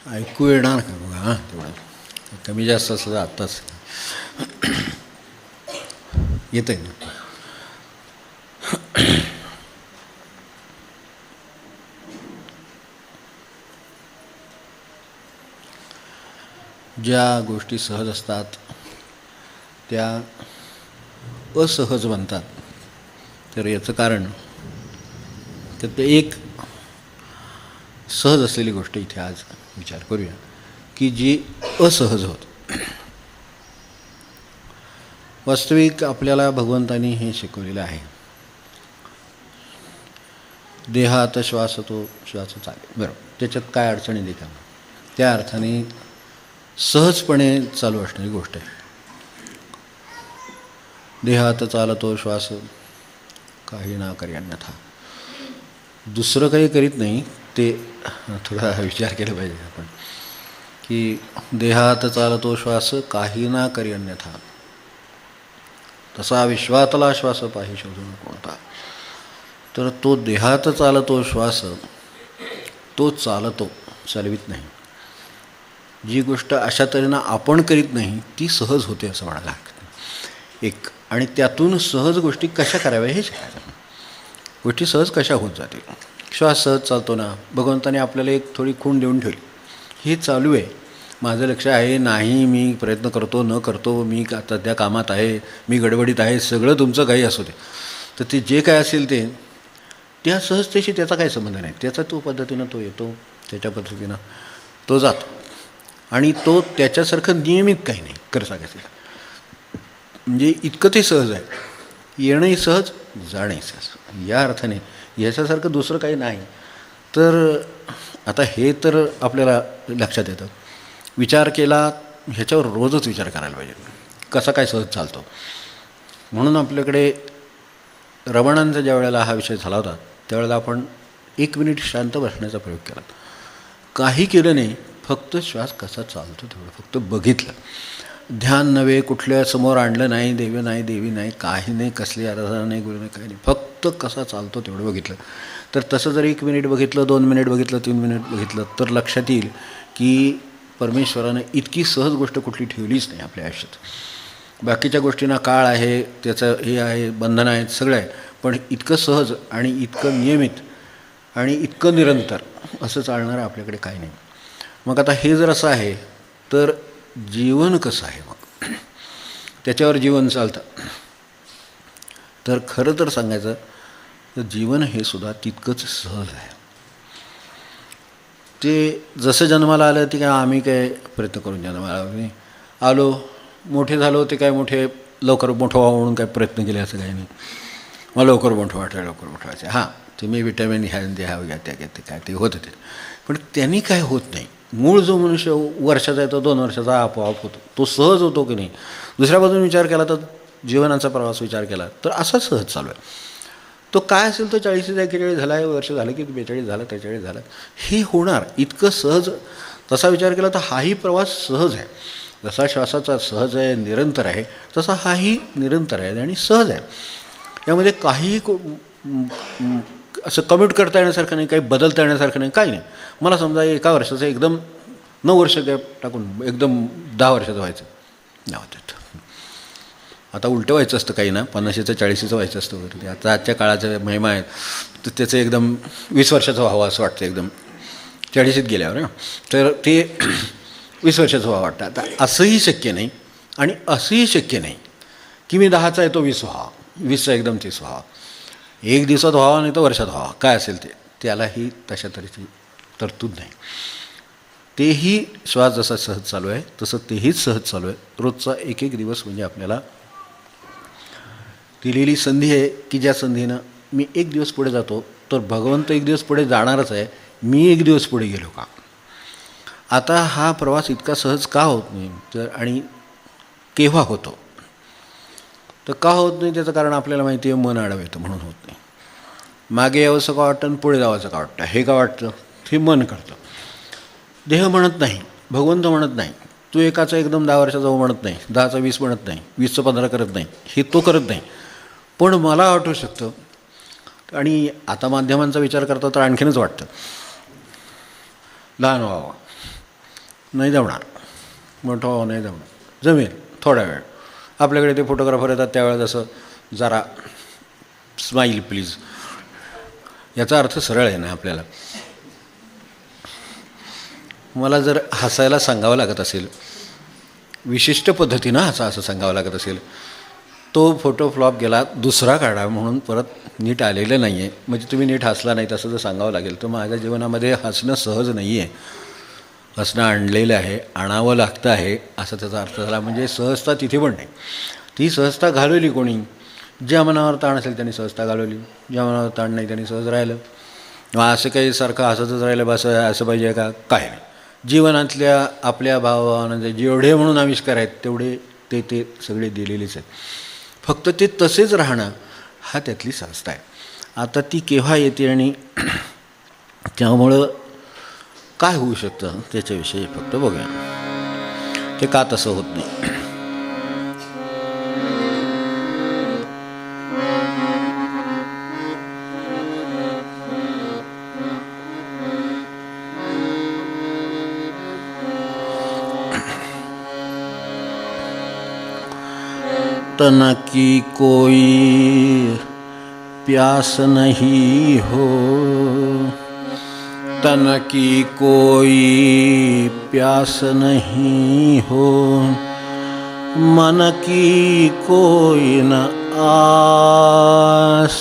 ऐकू येणार का बघा? हां, तेवढं कमी जास्त असं आत्ताच येतं आहे ना. ज्या गोष्टी सहज असतात त्या असहज बनतात. तर याचं कारण तर ते एक सहज असलेली गोष्ट इथे आज विचार करूया की जी असहज होत. वास्तविक आपल्याला भगवंतानी हे शिकवलेलं आहे. देहात श्वास तो श्वास चालेल, बरोबर, त्याच्यात काय अडचणी देतात त्या अर्थाने सहजपणे चालू असणारी गोष्ट आहे. देहात चालतो श्वास काही ना करी अन्यथा. दुसरं काही करीत नाही. ते थोडा विचार केला पाहिजे आपण की देहात चालतो श्वास काही ना करी अन्यथा, तसा विश्वातला श्वास पाही शोधून कोणता. तर तो देहात चालतो श्वास तो चालतो, चालवित नाही. जी गोष्ट अशा तऱ्हेनं आपण करीत नाही ती सहज होते असं म्हणायला हरकत एक. आणि त्यातून सहज गोष्टी कशा कराव्या हे शिकायचं. गोष्टी सहज कशा होत जातील. श्वास सहज चालतो ना. भगवंताने आपल्याला एक थोडी खूण देऊन ठेवली. हे चालू आहे, माझं लक्ष आहे नाही, मी प्रयत्न करतो न करतो, मी सध्या कामात आहे, मी गडबडीत आहे, सगळं तुमचं काही असू दे. तर ते जे काय असेल ते त्या सहजतेशी त्याचा काही संबंध नाही. त्याचा तो पद्धतीनं तो येतो, त्याच्या पद्धतीनं तो जातो. आणि तो त्याच्यासारखं नियमित काही नाही खरं सांगायचं. म्हणजे इतकं ते सहज आहे. येणंही सहज, जाणंही सहज. या अर्थाने याच्यासारखं दुसरं काही नाही. तर आता हे तर आपल्याला लक्षात येतं. विचार केला ह्याच्यावर रोजच विचार करायला पाहिजे कसा काय सहज चालतो. म्हणून आपल्याकडे रमणांचा ज्या वेळेला हा विषय झाला होता त्यावेळेला आपण 1 मिनिट शांत बसण्याचा प्रयोग केला. काही केलं नाही, फक्त श्वास कसा चालतो तेवढं फक्त बघितलं. ध्यान नव्हे, कुठल्या समोर आणलं नाही, देवी नाही, देवी नाही, काही नाही, कसली आराधना नाही, गुरु नाही, काही नाही, फक्त कसा चालतो तेवढं बघितलं. तर तसं जर 1 मिनिट बघितलं, 2 मिनिट बघितलं, 3 मिनिट बघितलं तर लक्षात येईल की परमेश्वरानं इतकी सहज गोष्ट कुठली ठेवलीच नाही आपल्या आयुष्यात. बाकीच्या गोष्टींना काळ आहे, त्याचं हे आहे, बंधनं आहेत, सगळं आहे. पण इतकं सहज आणि इतकं नियमित आणि इतकं निरंतर असं चालणारं आपल्याकडे काही नाही. मग आता हे जर असं आहे तर जीवन कसं आहे मग? त्याच्यावर जीवन चालतं. तर खरं तर सांगायचं तर जीवन हे सुद्धा तितकंच सहज आहे. ते जसं जन्माला आलं ते काय आम्ही काय प्रयत्न करून जन्माला आलो, मोठे झालो, ते काय मोठे लवकर मोठं व्हावं म्हणून काय प्रयत्न केले असं काही नाही. मला लवकर मोठं वाटायचं, लवकर मोठं व्हायचं. हां, ते मी विटॅमिन ह्या घ्या त्या घ्या ते काय ते होतं ते. पण त्यांनी काय होत नाही. मूळ जो मनुष्य वर्षाचा येतो, 2 वर्षाचा आपोआप होतो, तो सहज होतो की नाही. दुसऱ्या बाजूने विचार केला तर जीवनाचा प्रवास विचार केला तर असा सहज चालू आहे. तो काय असेल तो 40 41 झाला आहे, वर्ष झालं की 42 झालं, 43 झालं, हे होणार इतकं सहज. तसा विचार केला तर हाही प्रवास सहज आहे. जसा श्वासाचा सहज आहे, निरंतर आहे, तसा हाही निरंतर आहे आणि सहज आहे. यामध्ये काही असं कम्यूट करता येण्यासारखं नाही, काही बदलता येण्यासारखं नाही, काही नाही. मला समजा 1 वर्षाचं एकदम 9 वर्ष गॅप टाकून एकदम 10 वर्षाचं व्हायचं नाही. आता उलटं व्हायचं असतं काही ना, 50चं 40चं व्हायचं असतं वगैरे. आता आजच्या काळाच्या महिमा आहेत तर त्याचं एकदम 20 वर्षाचं व्हावं असं वाटतं. एकदम 40शीत गेल्यावर ना तर ते 20 वर्षाचं व्हावं वाटतं. आता असंही शक्य नाही आणि असंही शक्य नाही की मी 10चा आहे तो 20 व्हावा, 20चा एकदम 30 व्हावा. 1 दिवसात व्हावा नाही तर वर्षात व्हावा, काय असेल ते. त्यालाही तशा तऱ्हेची तरतूद नाही. तेही श्वास जसा सहज चालू आहे तसं तेहीच सहज चालू आहे. रोजचा 1 दिवस म्हणजे आपल्याला दिलेली संधी आहे की ज्या संधीनं मी 1 दिवस पुढे जातो तर भगवंत 1 दिवस पुढे जाणारच आहे. मी 1 दिवस पुढे गेलो का? आता हा प्रवास इतका सहज का होत नाही तर आणि केव्हा होतो? तर का होत नाही त्याचं कारण आपल्याला माहिती आहे, मन आडवं येतं म्हणून होत नाही. मागे यावंसं का वाटतं आणि पुढे जावंसं का वाटतं हे का वाटतं, हे मन करतं. देह म्हणत नाही, भगवंत म्हणत नाही. तू एकाचा एकदम 10 वर्षाचा जाऊ म्हणत नाही, 10चा 20 म्हणत नाही, 20चं 15 करत नाही, हे तो करत नाही. पण मला वाटू शकतं. आणि आता माध्यमांचा विचार करता तर आणखीनच वाटतं लहान व्हावं. नाही जमणार, मोठं हो नाही जमणार, जमेल थोडा वेळ. आपल्याकडे ते फोटोग्राफर येतात त्यावेळेस असं जरा स्माईल प्लीज, याचा अर्थ सरळ आहे ना आपल्याला. मला जर हसायला सांगावं लागत असेल, विशिष्ट पद्धतीनं असं सांगावं लागत असेल, तो फोटो फ्लॉप गेला, दुसरा काढा म्हणून परत नीट आलेलं नाही आहे, म्हणजे तुम्ही नीट हसला नाही असं जर सांगावं लागेल, तर माझ्या जीवनामध्ये हसणं सहज नाही आहे. हसणं आणलेलं आहे, आणावं लागतं आहे, असं त्याचा अर्थ झाला. म्हणजे सहजता तिथे पण नाही. ती सहजता घालवली कोणी? ज्या मनावर ताण असेल त्यांनी सहजता घालवली, ज्या मनावर ताण नाही त्यांनी सहज राहिलं. असं काही सारखं हसतच राहिलं बस असं पाहिजे का? काय नाही. जीवनातल्या आपल्या भावभावनांचे जेवढे म्हणून आविष्कार आहेत तेवढे ते सगळे दिलेलेच आहेत. फक्त ते तसेच राहणं हा त्यातली सहजता आहे. आता ती केव्हा येते आणि त्यामुळं काय होऊ शकतं त्याच्याविषयी फक्त बघूया, ते का तसं होत नाही. तन की कोई प्यास नहीं हो, तन की कोई प्यास नहीं हो, मन की कोई न आस,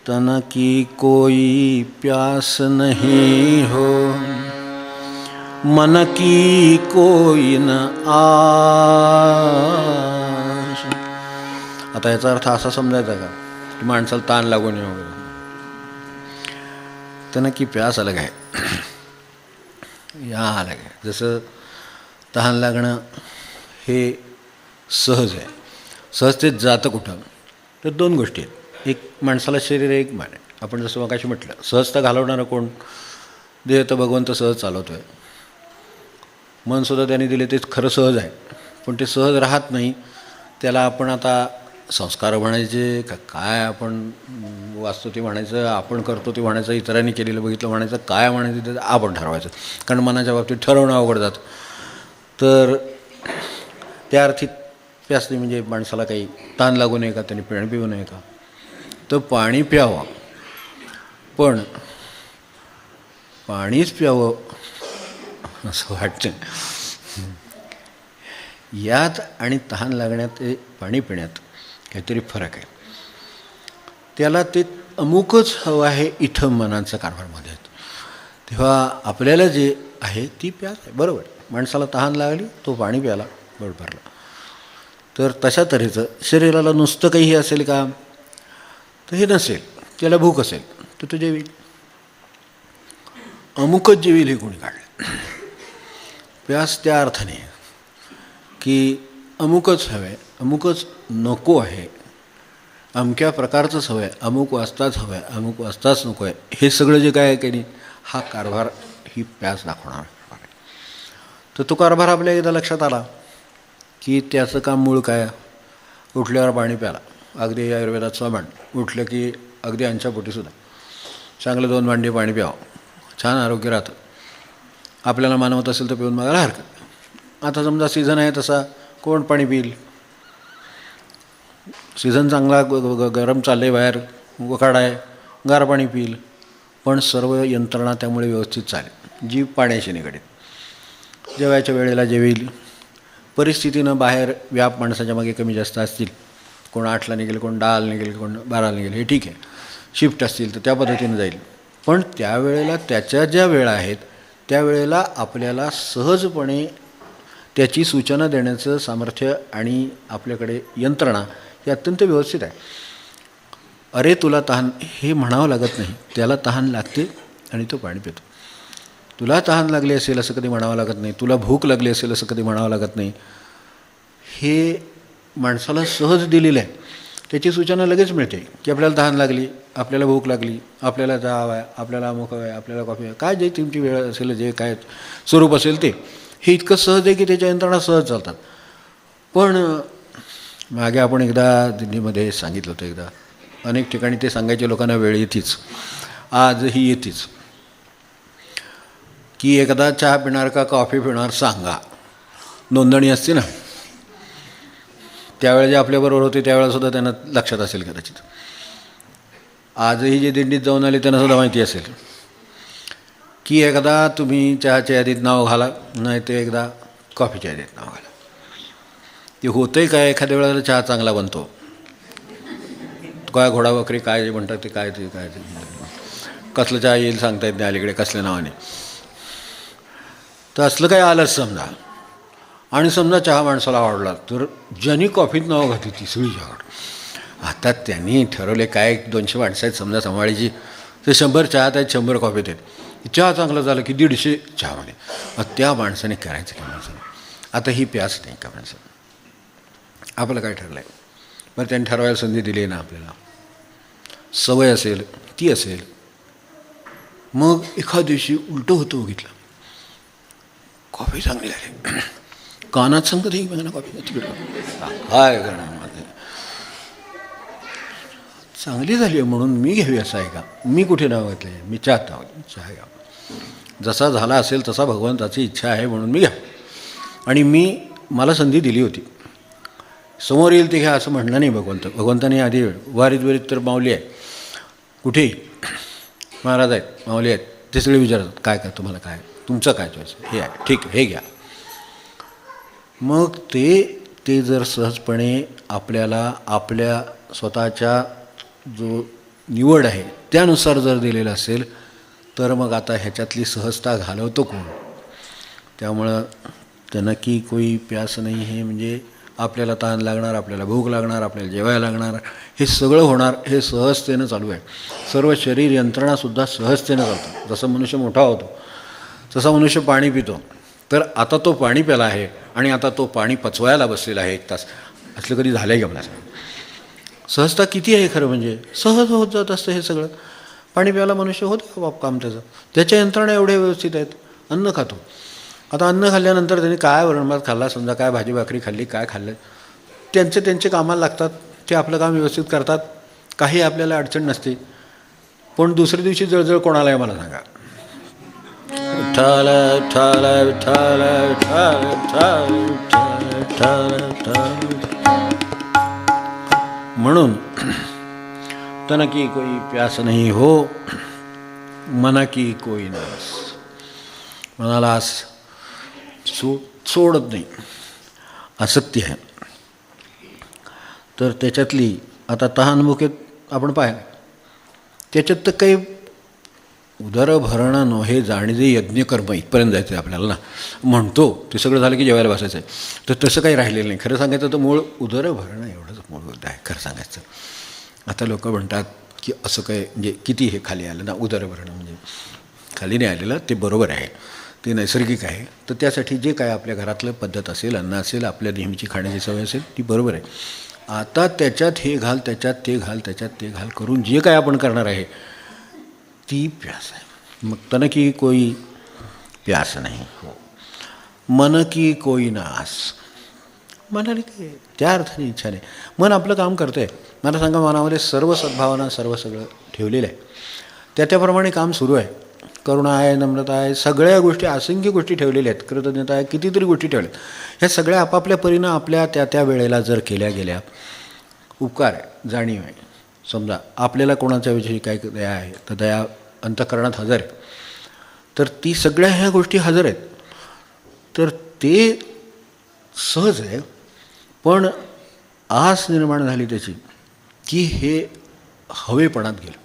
तन की कोई प्यास नहीं हो, मन की कोई न आस. आता याचा अर्थ असा समजायचा का की माणसाला ताण लागून नये वगैरे? त्यांना की प्यास अलग आहे, या अलग आहे. जसं तहान लागणं हे सहज आहे, सहजतेत जातं कुठं? तर दोन गोष्टी आहेत, एक माणसाला शरीर आहे, एक मन आहे. आपण जसं मगाशी म्हटलं, सहजता घालवणारं कोण? देह तर भगवंत सहज चालवतो आहे. मनसुद्धा त्याने दिले ते खरं सहज आहे, पण ते सहज राहत नाही. त्याला आपण आता संस्कार म्हणायचे का काय, आपण वाचतो ते म्हणायचं, आपण करतो ते म्हणायचं, इतरांनी केलेलं बघितलं म्हणायचं, काय म्हणायचं ते आपण ठरवायचं. कारण मनाच्या बाबतीत ठरवणं अवघड जातं. तर त्या अर्थी प्यासणे म्हणजे माणसाला काही ताण लागू नये का, त्यांनी पाणी पिऊ नये का? तर पाणी प्यावं, पण पाणीच प्यावं असं वाटतं. यात आणि तहान लागण्यात, पाणी पिण्यात काहीतरी फरक आहे. त्याला ते अमुकच हवं आहे, इथं मनाचा कारभारमध्ये येतो. तेव्हा आपल्याला जे आहे ती प्यास आहे, बरोबर. माणसाला तहान लागली, तो पाणी प्याला, बरोबर. तर तशा तऱ्हेचं शरीराला नुसतं काही असेल का? तर हे नसेल. त्याला भूक असेल तर तो जेवील, अमुकच जेवील हे कोणी काढलं. प्यास त्या अर्थाने की अमुकच हवं आहे, अमुकच नको आहे, अमक्या प्रकारचंच हवं आहे, अमुक वाजताच हवं आहे, अमुक वाजताच नको आहे, हे सगळं जे काय आहे की नाही, हा कारभार ही प्यास दाखवणार कारभार आहे. तर तो कारभार आपल्या एकदा लक्षात आला की त्याचं काम मूळ काय? उठल्यावर पाणी प्याला. अगदी आयुर्वेदात स्वामाण उठलं की अगदी अंच्यापोटीसुद्धा चांगलं 2 भांडी पाणी प्यावं, छान आरोग्य राहतं. आपल्याला मानवत असेल तर पिऊन मागायला हरकत. आता समजा सीझन आहे तसा, कोण पाणी पिईल? सीझन चांगला गरम चाललं आहे, बाहेर उकाडा आहे, गार पाणी पिईल. पण सर्व यंत्रणा त्यामुळे व्यवस्थित चालेल जी पाण्याशी निगडीत. जेवायच्या वेळेला जेवील. परिस्थितीनं बाहेर व्याप माणसाच्या मागे कमी जास्त असतील, कोण 8ला निघेल, कोण 10ला निघेल, कोण 12ला निघेल, हे ठीक आहे. शिफ्ट असतील तर त्या पद्धतीनं जाईल. पण त्यावेळेला त्याच्या ज्या वेळा आहेत त्यावेळेला आपल्याला सहजपणे त्याची सूचना देण्याचं सामर्थ्य आणि आपल्याकडे यंत्रणा ही अत्यंत व्यवस्थित आहे. अरे तुला तहान हे म्हणावं लागत नाही, त्याला तहान लागते आणि तो पाणी पितो. तुला तहान लागली असेल असं कधी म्हणावं लागत नाही, तुला भूक लागली असेल असं कधी म्हणावं लागत नाही. हे माणसाला सहज दिलेलं आहे. त्याची सूचना लगेच मिळते की आपल्याला तहान लागली, आपल्याला भूक लागली, आपल्याला चहा हवा आहे, आपल्याला अमुक हवं आहे, आपल्याला कॉफी आहे, काय जे तुमची वेळ असेल, जे काय स्वरूप असेल ते, हे इतकं सहज आहे की त्याच्या यंत्रणा सहज चालतात. पण मागे आपण एकदा दिल्लीमध्ये सांगितलं होतं, एकदा अनेक ठिकाणी ते सांगायचे लोकांना वेळ येतेच, आजही येतेच की एकदा चहा पिणार का कॉफी पिणार सांगा, नोंदणी असते ना. त्यावेळेला जे आपल्याबरोबर होते त्यावेळेलासुद्धा त्यांना लक्षात असेल कदाचित. आजही जे दिंडीत जाऊन आले त्यांनासुद्धा माहिती असेल की एकदा तुम्ही चहाच्या यादीत नाव घाला, नाही ते एकदा कॉफीच्या यादीत नाव घाला. ते होतंय काय, एखाद्या वेळेला चहा चांगला बनतो, काय घोडा बकरी काय जे म्हणतात ते काय ते कसलं चहा येईल सांगता येत नाही अलीकडे कसल्या नावाने. तर असलं काय आलंच समजा, आणि समजा चहा माणसाला आवडला तर ज्यांनी कॉफीत नाव घातली ती सगळी आवड. आता त्यांनी ठरवले काय 200 माणसं आहेत समजा सांभाळायची, ते 100 चहात आहेत 100 कॉफीत आहेत. चहा चांगला झाला की 150 चहामध्ये. त्या माणसाने करायचं की माणसाने आता ही प्यास नाही का माणसाने. आपलं काय ठरलं आहे, मग त्यांनी ठरवायला संधी दिली ना आपल्याला, सवय असेल ती असेल. मग एखाद्या दिवशी उलटं होतं बघितलं, कॉफी चांगली झाली, कानात सांगत ही बघा ना कॉफी तिकडं काय करणार माझं, चांगली झाली आहे म्हणून मी घ्यावी असं आहे का. मी कुठे नाव घातलं आहे, मी चहात नाव चहा घ्या, जसा झाला असेल तसा भगवंताची इच्छा आहे म्हणून मी घ्या. आणि मला संधी दिली होती, समोर येईल ते घ्या असं म्हणलं नाही भगवंताने आधी वारीत तर माऊली आहे, कुठेही महाराज आहेत माऊली आहेत, ते सगळे विचारतात काय काय तुम्हाला काय तुमचं काय चॉईस हे आहे, ठीक आहे हे घ्या. मग ते जर सहजपणे आपल्याला आपल्या स्वतःच्या जो निवड आहे त्यानुसार जर दिलेलं असेल तर मग आता ह्याच्यातली सहजता घालवतो कोण. त्यामुळं त्यांना की कोई प्यास नाही हे म्हणजे आपल्याला ताण लागणार, आपल्याला भूक लागणार, आपल्याला जेवायला लागणार, हे सगळं होणार हे सहजतेनं चालू आहे. सर्व शरीर यंत्रणासुद्धा सहजतेनं चालतात. जसं मनुष्य मोठा होतो तसा मनुष्य पाणी पितो, तर आता तो पाणी प्याला आहे आणि आता तो पाणी पचवायला बसलेला आहे 1 तास. असलं कधी झालं आहे का मला? सहजता किती आहे खरं म्हणजे, सहज होत जात असतं हे सगळं. पाणी प्यायला मनुष्य होतं बाप काम त्याच्या यंत्रणा एवढ्या व्यवस्थित आहेत. अन्न खातो, आता अन्न खाल्ल्यानंतर त्यांनी काय वरणभात खाल्ला समजा, काय भाजी भाकरी खाल्ली, काय खाल्लं, त्यांचे कामाला लागतात, ते आपलं काम व्यवस्थित करतात, काही आपल्याला अडचण नसते. पण दुसऱ्या दिवशी जळजळ कोणाला आहे मला सांगा. विठ्ठल विठ्ठल विठ्ठल विठ्ठल विठ्ठल विठ्ठल. म्हणून तन की कोई प्यास नाही हो, मना की कोई नास. मनाला आस सोडत नाही, आसक्ती आहे. तर त्याच्यातली आता तहानभुकेत आपण पाहिलं, त्याच्यात तर काही उदर भरणं नव्हे जाणीजे यज्ञकर्म इथपर्यंत जायचं आहे आपल्याला ना. म्हणतो ते सगळं झालं की जेवायला बसायचं आहे, तर तसं काही राहिलेलं नाही. खरं सांगायचं तर मूळ उदर भरणं एवढंच मूळ मुद्दा आहे खरं सांगायचं. आता लोक म्हणतात की असं काय म्हणजे किती हे खाली आलं ना, उदर भरणं म्हणजे खाली नाही आलेलं, ते बरोबर आहे, ते नैसर्गिक आहे. तर त्यासाठी जे काय आपल्या घरातलं पद्धत असेल, अन्न असेल, आपल्या नेहमीची खाण्याची सवय असेल ती बरोबर आहे. आता त्याच्यात हे घाल, त्याच्यात ते घाल, त्याच्यात ते घाल करून जे काय आपण करणार आहे ती प्यास आहे. मग तन की कोई प्यास नाही हो, मन की कोई नास. मनाने काय त्या अर्थाने इच्छा नाही, मन आपलं काम करतं आहे. मला सांगा, मनामध्ये सर्व सद्भावना सर्व सगळं ठेवलेलं आहे, त्याप्रमाणे काम सुरू आहे. करुणा आहे, नम्रता आहे, सगळ्या गोष्टी असंख्य गोष्टी ठेवलेल्या आहेत, कृतज्ञता आहे, कितीतरी गोष्टी ठेवल्यात. ह्या सगळ्या आपापल्या परीनं आपल्या त्या वेळेला जर केल्या गेल्या, उपकार आहे, जाणीव आहे. समजा आपल्याला कोणाच्या विषयी काय दया आहे तर दया अंतःकरणात हजर आहे, तर ती सगळ्या ह्या गोष्टी हजर आहेत, तर ते सहज आहे. पण आस निर्माण झाली त्याची की हे हवेपणात गेलं.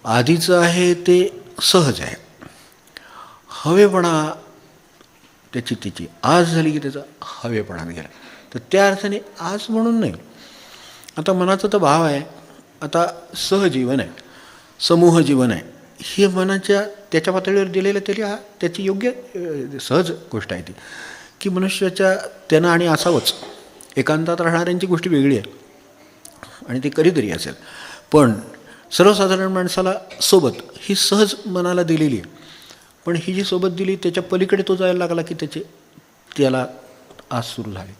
आधीचं आहे ते सहज आहे, हवेपणा त्याची आस झाली की त्याचा हवेपणात गेला. तर त्या अर्थाने आस म्हणून नाही. आता मनाचा तर भाव आहे, आता सहजीवन आहे, समूह जीवन आहे, हे मनाच्या त्याच्या पातळीवर दिलेलं तरी त्याची योग्य सहज गोष्ट आहे ती, की मनुष्याच्या त्यानं आणि असावंच. एकांतात राहणाऱ्यांची गोष्ट वेगळी आहे आणि ती कधीतरी असेल, पण सर्वसाधारण माणसाला सोबत ही सहज मनाला दिलेली आहे. पण ही जी सोबत दिली त्याच्या पलीकडे तो जायला लागला की त्याला आस सुरू झाली.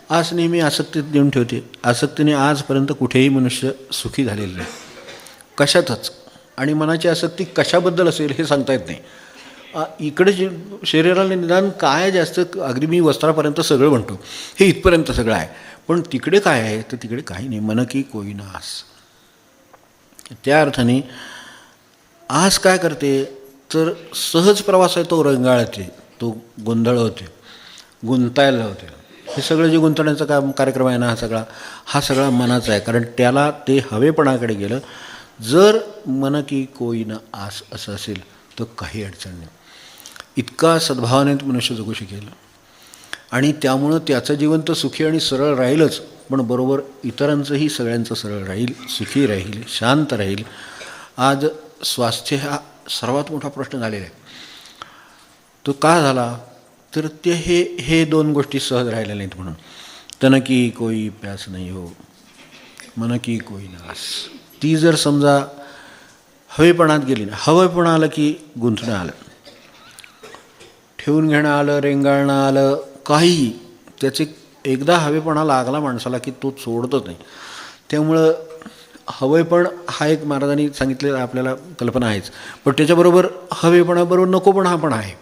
आस नेहमी आसक्तीत देऊन ठेवते. आसक्तीने आजपर्यंत कुठेही मनुष्य सुखी झालेला नाही कशातच. आणि मनाची आसक्ती कशाबद्दल असेल हे सांगता येत नाही. इकडे शरीराला निदान काय जास्त, अगदी मी वस्त्रापर्यंत सगळं म्हणतो, हे इथपर्यंत सगळं आहे. पण तिकडे काय आहे तर तिकडे काही नाही. मन की कोई ना आस. त्या अर्थाने आस काय करते तर सहज प्रवास आहे तो रंगाळते, तो गोंधळ होते, गुंतायला होते. हे सगळं जे गुंतण्याचा कार्यक्रम आहे ना, हा सगळा मनाचा आहे. कारण त्याला ते हवेपणाकडे गेलं. जर मन की कोई ना आस असं असेल तर काही अडचण नाही. इतका सद्भावाने मनुष्य जगू शकेल आणि त्यामुळं त्याचं जीवन तर सुखी आणि सरळ राहीलच, पण बरोबर इतरांचंही सगळ्यांचं सरळ राहील, सुखी राहील, शांत राहील. आज स्वास्थ्य हा सर्वात मोठा प्रश्न झालेला आहे. तो का झाला तर ते हे दोन गोष्टी सहज राहिल्या नाहीत म्हणून. तन की कोई प्यास नाही हो, मन की कोई नास. ती जर समजा हवेपणात गेली ना, हवेपणा आलं की गुंतणं आलं, ठेवून घेणं आलं, रेंगाळणं आलं, काही त्याचे एकदा हवेपणा लागला माणसाला की तो सोडतच नाही. त्यामुळं हवेपण हा एक महाराजांनी सांगितलेला आपल्याला कल्पना आहेच, पण त्याच्याबरोबर हवेपणाबरोबर नकोपणा पण आहे.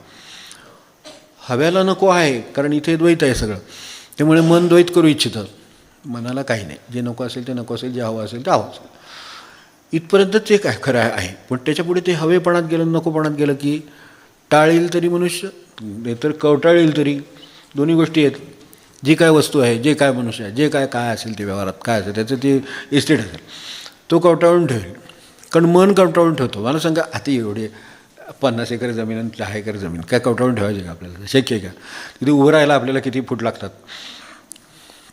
हव्याला नको आहे कारण इथे द्वैत आहे सगळं. त्यामुळे मन द्वैत करू इच्छितं. मनाला काही नाही, जे नको असेल ते नको असेल, जे हवं असेल ते हवं असेल, इथपर्यंतच ते काय खरं आहे. पण त्याच्यापुढे ते हवेपणात गेलं, नकोपणात गेलं की टाळील तरी मनुष्य, नाहीतर कवटाळील तरी. दोन्ही गोष्टी आहेत. जी काय वस्तू आहे, जे काय मनुष्य आहे, जे काय असेल ते व्यवहारात काय असेल त्याचं ते इस्टेट असेल, तो कवटाळून ठेवेल. कारण मन कवटाळून ठेवतो. मला सांगा, आता एवढे 50 एकर जमीन आणि 10 एकर जमीन काय कवटाळून ठेवायची का आपल्याला? शक्य आहे का? तिथे उभं राहायला आपल्याला किती फूट लागतात?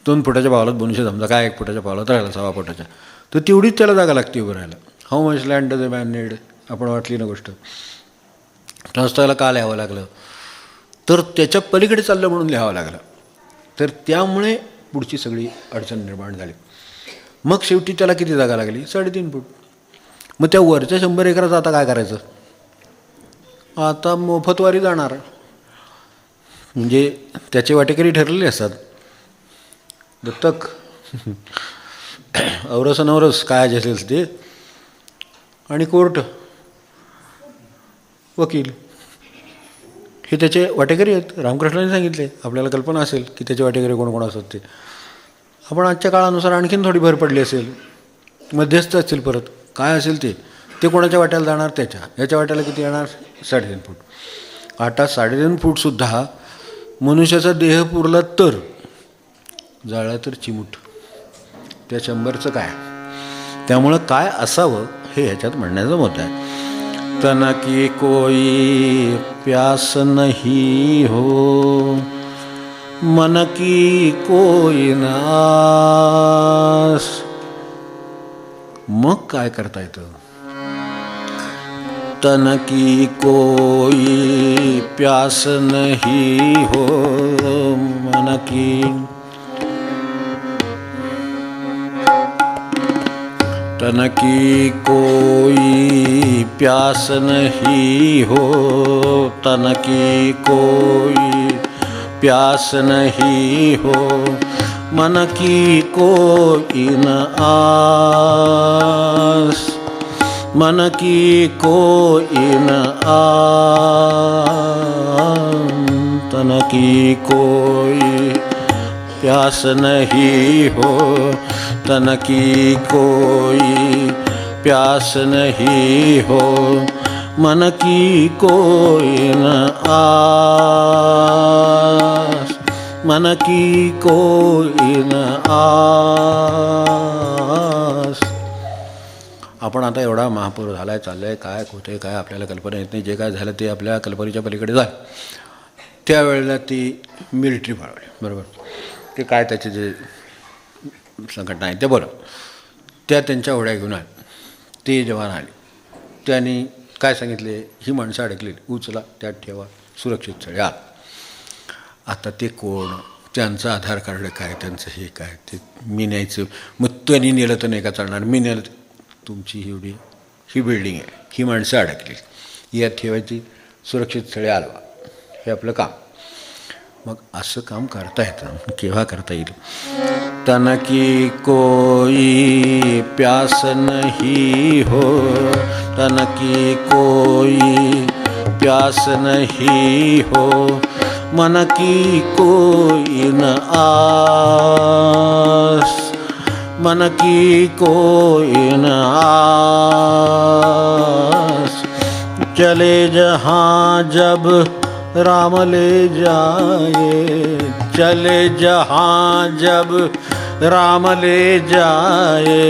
2 फुटाच्या पावलात मनुष्य समजा, काय 1 फुटाच्या पावलात राहिला, 6 फुटाच्या, तर तेवढीच त्याला जागा लागते उभं राहायला. How much land does a man need? आपण वाटली ना गोष्ट. ट्रान्सफरला का लिहावं लागलं तर त्याच्या पलीकडे चाललं म्हणून लिहावं लागलं. तर त्यामुळे पुढची सगळी अडचण निर्माण झाली. मग शेवटी त्याला किती जागा लागली? 3.5 फूट. मग त्या वरच्या 100 एकराचं आता काय करायचं? आता मोफतवारी जाणार. म्हणजे त्याचे वाटेकरी ठरलेले असतात. दत्तक औरस नवरस काय असेल ते, आणि कोर्ट, वकील, हे त्याचे वाटेकरी आहेत. रामकृष्णाने सांगितले, आपल्याला कल्पना असेल की त्याचे वाटेकरी कोण कोण असतात ते. आपण आजच्या काळानुसार आणखीन थोडी भर पडली असेल. मध्यस्थ असतील, परत काय असेल ते कोणाच्या वाट्याला जाणार? त्याच्या. याच्या वाट्याला किती येणार? 3.5 फूट. आता 3.5 फूटसुद्धा मनुष्याचा देह पुरला तर, जाळला तर चिमूट, त्या 100चं काय? त्यामुळं काय असावं हे ह्याच्यात म्हणण्याचं मत आहे. तन की कोई प्यास नहीं हो, मन की कोई नास. मग काय करता येतं? तन की कोई प्यास नहीं हो, मन की तन की कोई प्यास नहीं हो, तन की कोई प्यास नहीं हो, मन की कोई न आस, मन की कोई न आस. तन की कोई प्यास नहीं हो, तन की कोई प्यास नहीं हो, मन की कोई न आस, मन की कोई न आस. आपण आता एवढा महापौर झाला आहे, चाललं आहे, काय होतं आहे काय आपल्याला कल्पना येत नाही. जे काय झालं ते आपल्या कल्पनेच्या पलीकडे झालं. त्यावेळेला ती मिलिटरी पाळवली, बरोबर. ते काय त्याचे जे संघटना आहे ते बरोबर, त्या त्यांच्या होड्या घेऊन आले. ते जवान आले, त्यांनी काय सांगितले? ही माणसं अडकलेली, उचला, त्यात ठेवा, सुरक्षित स्थळी आला. आता ते कोण, त्यांचं आधार कार्ड काय, त्यांचं हे काय, ते मी न्यायचं. मग त्यांनी नेलं तर नाही का चालणार? मी नेलं. तुमची ही बिल्डिंग आहे, ही माणसं अडकली, यात ठेवायची, सुरक्षित स्थळी आलवा, हे आपलं काम. मग असं काम करता येतं. केव्हा करता येईल? तन की कोई प्यास नहीं हो, तन की कोई प्यास नहीं हो, मन की कोई न आस, मन की कोई न आस। चले जहाँ जब राम ले जाए, चले जहाँ जब राम ले जाए।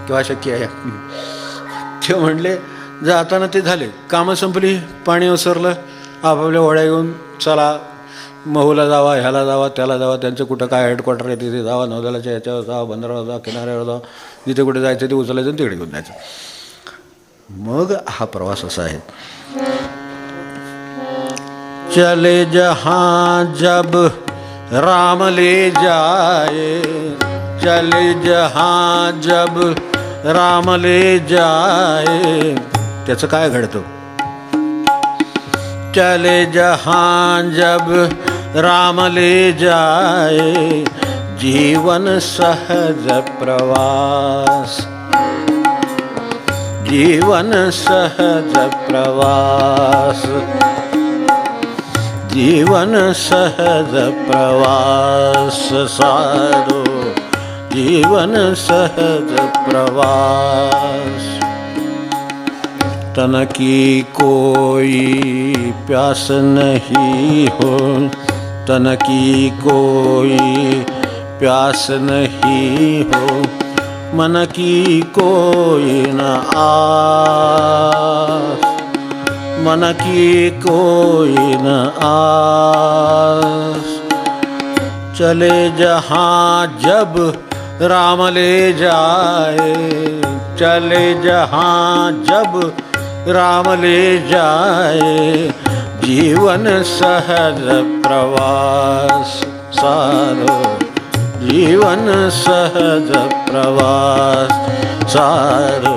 केव्हा शक्य आहे? ते म्हणले जाताना ते झाले, कामं संपली, पाणी ओसरलं, आपापल्या होड्या घेऊन चला, महूला जावा, ह्याला जावा, त्याला जावा, त्यांचं कुठं काय हेडक्वार्टर आहे तिथे जावा, नौदलाच्या ह्याच्यावर जावा, बंदरावर जावा, किनाऱ्यावर जावा, जिथे कुठे जायचं ते उचलायचं आणि तिकडे घेऊन जायचं. मग हा प्रवास असा आहे. चले जहाँ जब राम ले जाए, चले जहाँ जब राम ले जाए. त्याचं काय घडतं? चले जहाँ जब राम ले जाए, जीवन सहज प्रवास, जीवन सहज प्रवास, जीवन सहज प्रवास सारो, जीवन सहज प्रवास. तन की कोई प्यास नहीं हो, तन की कोई प्यास नहीं हो, मन की कोई न आस, मन की कोई न आस. चले जहाँ जब राम ले जाए, चले जहाँ जब राम ले जाए, जीवन सहज प्रवास सारो, जीवन सहज प्रवास सारो,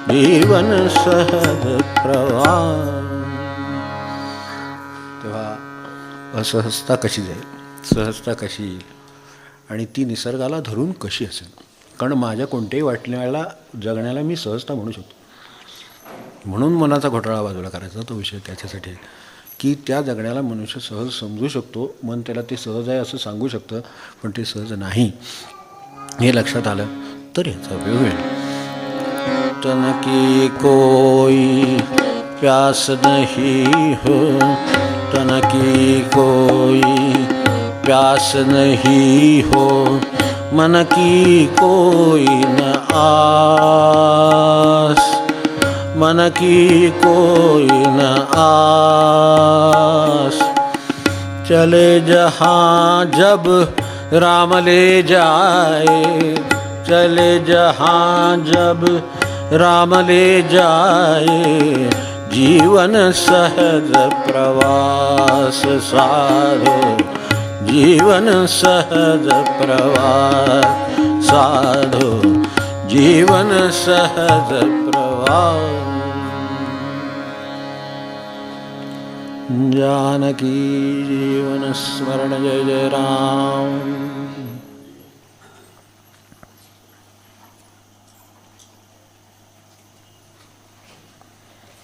जीवन सहज प्रवास. तेव्हा असहजता कशी जाईल, सहजता कशी येईल आणि ती निसर्गाला धरून कशी असेल? कारण माझ्या कोणत्याही वाटण्याला जगण्याला मी सहजता म्हणू शकतो. म्हणून मनाचा घोटाळा बाजूला करायचा तो विषय त्याच्यासाठी आहे की त्या जगण्याला मनुष्य सहज समजू शकतो. मन त्याला ते सहज आहे असं सांगू शकतं, पण ते सहज नाही हे लक्षात आलं तर याचा उपयोग होईल. तन की कोई प्यास नहीं हो, तन की कोई प्यास नहीं हो, मन की कोई न आस, मन की कोई न आस. चले जहाँ जब राम ले जाए, चले जहाँ जब राम ले जाए, जीवन सहज प्रवास सारो, जीवन सहज प्रवास सारो, जीवन सहज प्रवास. जानकी जीवन स्मरण जय जय राम.